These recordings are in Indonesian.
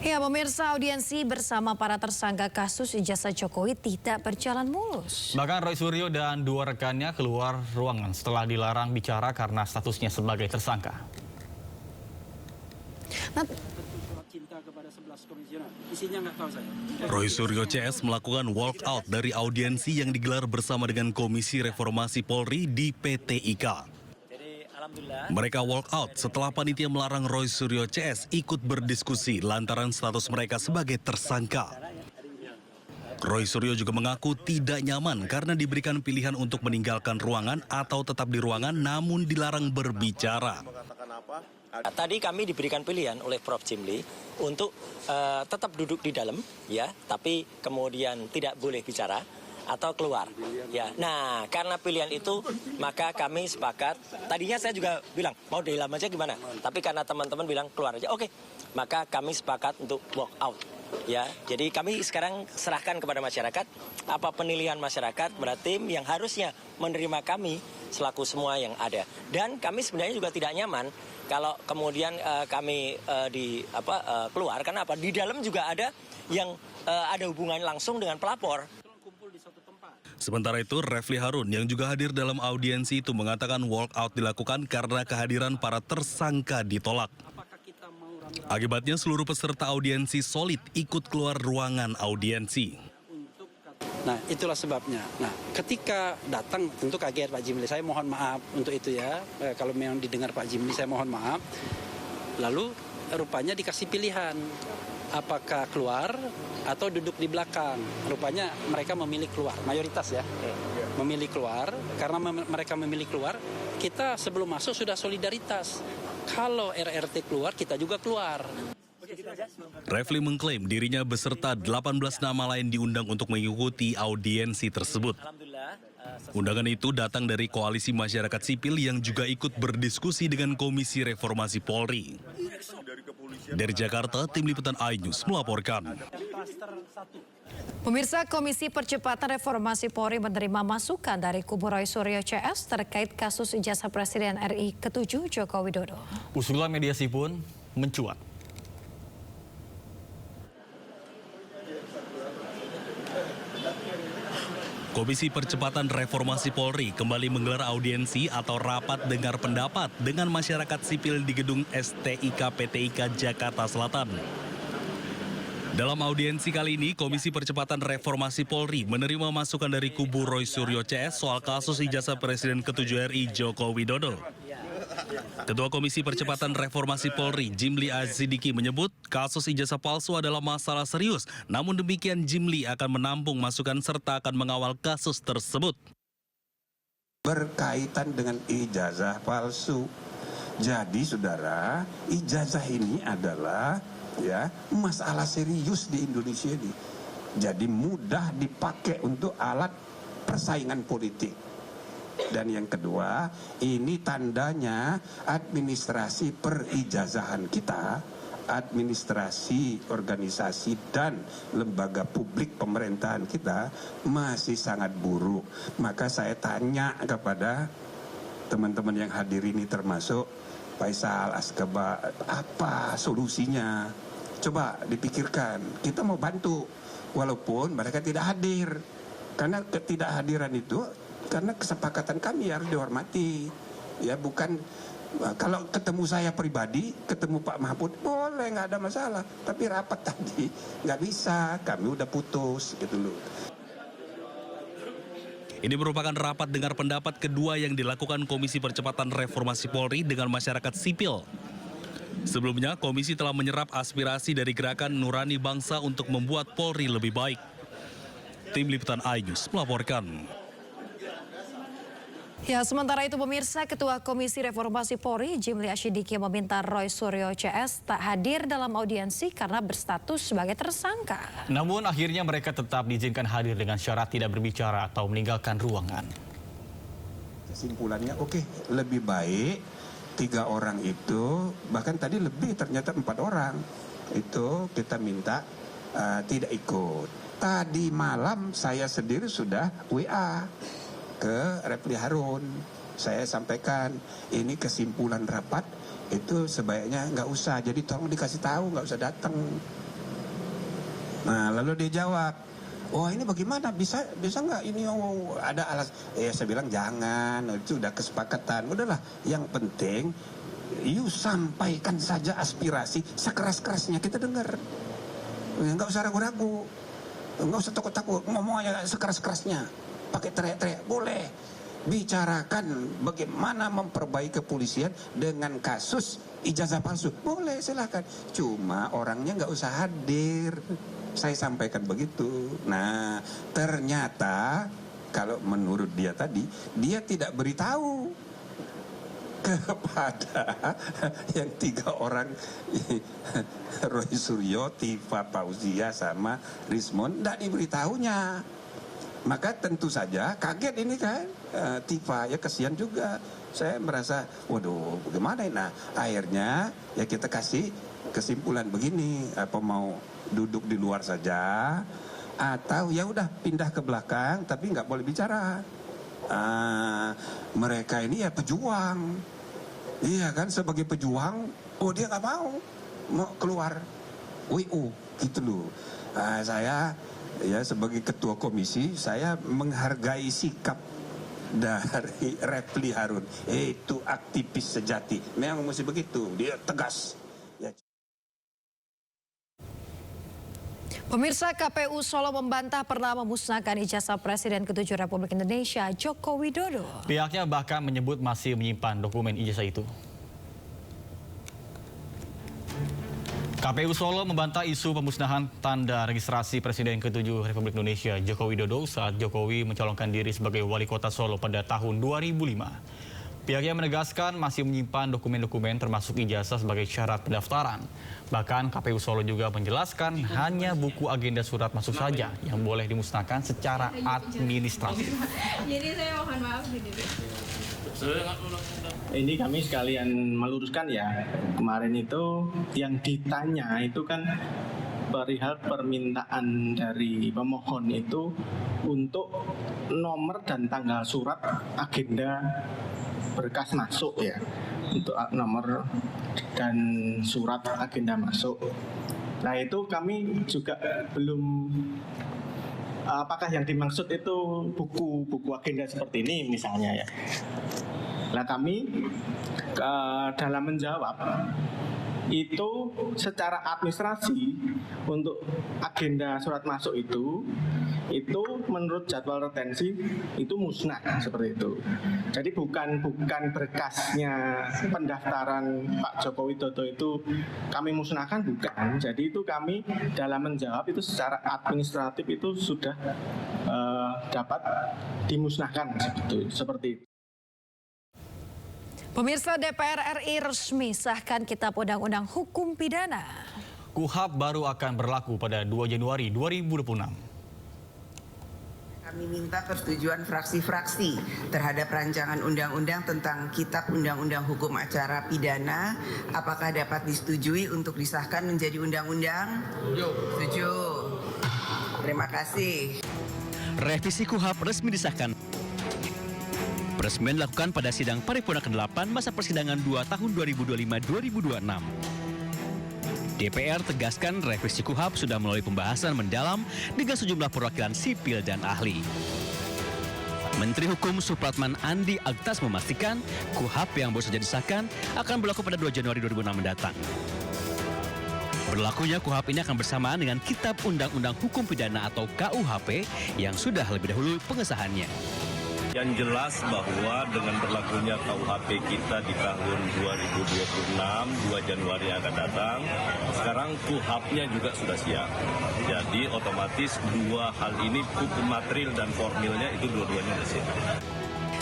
Ya, pemirsa, audiensi bersama para tersangka kasus ijazah Jokowi tidak berjalan mulus. Bahkan Roy Suryo dan dua rekannya keluar ruangan setelah dilarang bicara karena statusnya sebagai tersangka. Roy Suryo CS melakukan walkout dari audiensi yang digelar bersama dengan Komisi Reformasi Polri di PT IKA. Mereka walkout setelah panitia melarang Roy Suryo CS ikut berdiskusi lantaran status mereka sebagai tersangka. Roy Suryo juga mengaku tidak nyaman karena diberikan pilihan untuk meninggalkan ruangan atau tetap di ruangan namun dilarang berbicara. Tadi kami diberikan pilihan oleh Prof. Jimli untuk tetap duduk di dalam, ya, tapi kemudian tidak boleh bicara atau keluar. Ya, nah karena pilihan itu maka kami sepakat. Tadinya saya juga bilang mau di dalam aja gimana, tapi karena teman-teman bilang keluar aja, oke. Maka kami sepakat untuk walk out. Ya, jadi kami sekarang serahkan kepada masyarakat apa penilaian masyarakat berarti yang harusnya menerima kami selaku semua yang ada. Dan kami sebenarnya juga tidak nyaman kalau kemudian kami keluar karena apa? Di dalam juga ada yang ada hubungan langsung dengan pelapor. Sementara itu, Refli Harun yang juga hadir dalam audiensi itu mengatakan walkout dilakukan karena kehadiran para tersangka ditolak. Akibatnya seluruh peserta audiensi solid ikut keluar ruangan audiensi. Nah, itulah sebabnya. Nah, ketika datang tentu kaget Pak Jimli. Saya mohon maaf untuk itu ya. Kalau memang didengar Pak Jimli, saya mohon maaf. Lalu rupanya dikasih pilihan. Apakah keluar atau duduk di belakang. Rupanya mereka memilih keluar, mayoritas ya. Memilih keluar, karena mereka memilih keluar, kita sebelum masuk sudah solidaritas. Kalau RRT keluar, kita juga keluar. Refli mengklaim dirinya beserta 18 nama lain diundang untuk mengikuti audiensi tersebut. Undangan itu datang dari Koalisi Masyarakat Sipil yang juga ikut berdiskusi dengan Komisi Reformasi Polri. Dari Jakarta, Tim Liputan iNews melaporkan. Pemirsa, Komisi Percepatan Reformasi Polri menerima masukan dari kubu Roy Suryo CS terkait kasus ijazah Presiden RI ke-7 Joko Widodo. Usulan mediasi pun mencuat. Komisi Percepatan Reformasi Polri kembali menggelar audiensi atau rapat dengar pendapat dengan masyarakat sipil di gedung STIK PT IKA Jakarta Selatan. Dalam audiensi kali ini, Komisi Percepatan Reformasi Polri menerima masukan dari kubu Roy Suryo CS soal kasus ijazah Presiden ke-7 RI Joko Widodo. Ketua Komisi Percepatan Reformasi Polri, Jimli Azidiki menyebut kasus ijazah palsu adalah masalah serius. Namun demikian Jimli akan menampung masukan serta akan mengawal kasus tersebut. Berkaitan dengan ijazah palsu. Jadi saudara, ijazah ini adalah masalah serius di Indonesia ini. Jadi mudah dipakai untuk alat persaingan politik. Dan yang kedua, ini tandanya administrasi perijazahan kita, administrasi organisasi dan lembaga publik pemerintahan kita masih sangat buruk. Maka saya tanya kepada teman-teman yang hadir ini termasuk Faisal Asgaba, apa solusinya? Coba dipikirkan, kita mau bantu walaupun mereka tidak hadir. Karena ketidakhadiran itu karena kesepakatan kami harus dihormati. Ya, bukan kalau ketemu saya pribadi, ketemu Pak Mahfud boleh, nggak ada masalah. Tapi rapat tadi nggak bisa, kami udah putus gitu loh. Ini merupakan rapat dengar pendapat kedua yang dilakukan Komisi Percepatan Reformasi Polri dengan masyarakat sipil. Sebelumnya, komisi telah menyerap aspirasi dari Gerakan Nurani Bangsa untuk membuat Polri lebih baik. Tim Liputan iNews melaporkan. Ya, sementara itu pemirsa, Ketua Komisi Reformasi Polri, Jimli Azidiki meminta Roy Suryo CS tak hadir dalam audiensi karena berstatus sebagai tersangka. Namun akhirnya mereka tetap diizinkan hadir dengan syarat tidak berbicara atau meninggalkan ruangan. Kesimpulannya lebih baik 3 orang itu, bahkan tadi lebih ternyata 4 orang itu kita minta tidak ikut. Tadi malam saya sendiri sudah WA ke Refli Harun. Saya sampaikan ini kesimpulan rapat itu sebaiknya nggak usah. Jadi tolong dikasih tahu, nggak usah datang. Nah, lalu dia jawab, oh ini bagaimana, bisa nggak ini, oh, ada alas. Saya bilang jangan, itu udah kesepakatan. Udahlah, yang penting you sampaikan saja aspirasi sekeras-kerasnya, kita dengar. Nggak usah ragu-ragu, nggak usah takut-takut, ngomong aja sekeras-kerasnya, pakai teriak-teriak, boleh. Bicarakan bagaimana memperbaiki kepolisian dengan kasus ijazah palsu, boleh, silakan. Cuma orangnya nggak usah hadir. Saya sampaikan begitu. Nah, ternyata kalau menurut dia tadi, dia tidak beritahu kepada yang 3 orang, Roy Suryo, Tifa Fauzia sama Rismond, tidak diberitahunya. Maka tentu saja kaget ini kan, Tifa, ya kasihan juga. Saya merasa, waduh bagaimana ini. Nah, akhirnya ya kita kasih kesimpulan begini, apa mau duduk di luar saja atau ya udah pindah ke belakang tapi nggak boleh bicara. Mereka ini ya pejuang, iya kan, sebagai pejuang, oh dia nggak mau keluar WU gitu loh. Saya ya sebagai ketua komisi, saya menghargai sikap dari Refli Harun. Itu aktivis sejati, memang mesti begitu, dia tegas. Ya. Pemirsa, KPU Solo membantah pernah memusnahkan ijazah Presiden ke-7 Republik Indonesia Joko Widodo. Pihaknya bahkan menyebut masih menyimpan dokumen ijazah itu. KPU Solo membantah isu pemusnahan tanda registrasi Presiden ke-7 Republik Indonesia Joko Widodo saat Jokowi mencalonkan diri sebagai wali kota Solo pada tahun 2005. Pihaknya menegaskan masih menyimpan dokumen-dokumen termasuk ijazah sebagai syarat pendaftaran. Bahkan KPU Solo juga menjelaskan hanya buku agenda surat masuk saja yang boleh dimusnahkan secara administratif. Jadi saya mohon maaf. Ini kami sekalian meluruskan ya, kemarin itu yang ditanya itu kan perihal permintaan dari pemohon itu untuk nomor dan tanggal surat agenda berkas masuk ya, untuk nomor dan surat agenda masuk. Nah itu kami juga belum, apakah yang dimaksud itu buku agenda seperti ini misalnya ya. Nah kami dalam menjawab itu secara administrasi untuk agenda surat masuk itu menurut jadwal retensi itu musnah seperti itu. Jadi bukan berkasnya pendaftaran Pak Joko Widodo itu kami musnahkan, bukan. Jadi itu kami dalam menjawab itu secara administratif itu sudah dapat dimusnahkan seperti itu. Pemirsa, DPR RI resmi sahkan Kitab Undang-Undang Hukum Pidana. KUHP baru akan berlaku pada 2 Januari 2026. Kami minta persetujuan fraksi-fraksi terhadap rancangan undang-undang tentang Kitab Undang-Undang Hukum Acara Pidana. Apakah dapat disetujui untuk disahkan menjadi undang-undang? Setuju. Terima kasih. Revisi KUHP resmi disahkan. Peresmian dilakukan pada sidang paripurna ke-8 masa persidangan 2 tahun 2025-2026. DPR tegaskan revisi KUHP sudah melalui pembahasan mendalam dengan sejumlah perwakilan sipil dan ahli. Menteri Hukum Supratman Andi Aktas memastikan KUHP yang baru saja disahkan akan berlaku pada 2 Januari 2006 mendatang. Berlakunya KUHP ini akan bersamaan dengan Kitab Undang-Undang Hukum Pidana atau KUHP yang sudah lebih dahulu pengesahannya. Yang jelas bahwa dengan berlakunya KUHP kita di tahun 2026, 2 Januari yang akan datang, sekarang KUHP-nya juga sudah siap. Jadi otomatis dua hal ini, hukum material dan formilnya itu dua-duanya sudah siap.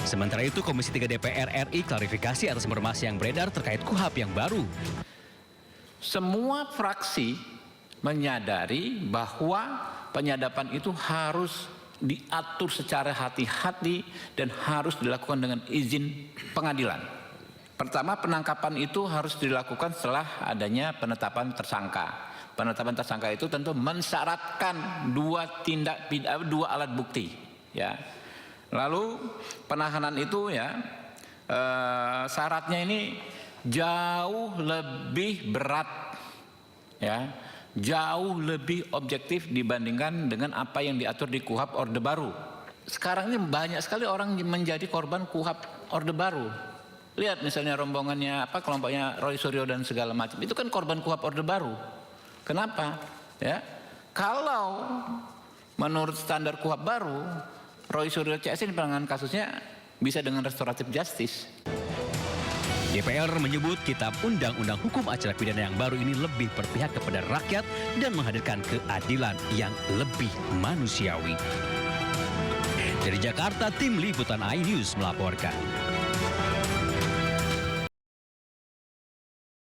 Sementara itu Komisi 3 DPR RI klarifikasi atas informasi yang beredar terkait KUHP yang baru. Semua fraksi menyadari bahwa penyadapan itu harus diatur secara hati-hati dan harus dilakukan dengan izin pengadilan. Pertama, penangkapan itu harus dilakukan setelah adanya penetapan tersangka. Penetapan tersangka itu tentu mensyaratkan dua alat bukti, ya. Lalu penahanan itu ya syaratnya ini jauh lebih berat, ya. jauh lebih objektif dibandingkan dengan apa yang diatur di KUHP Orde Baru. Sekarang ini banyak sekali orang menjadi korban KUHP Orde Baru. Lihat misalnya rombongannya kelompoknya Roy Suryo dan segala macam. Itu kan korban KUHP Orde Baru. Kenapa? Ya. Kalau menurut standar KUHP baru, Roy Suryo CS ini penanganan kasusnya bisa dengan restoratif justice. DPR menyebut Kitab Undang-Undang Hukum Acara Pidana yang baru ini lebih berpihak kepada rakyat dan menghadirkan keadilan yang lebih manusiawi. Dari Jakarta, tim liputan iNews melaporkan.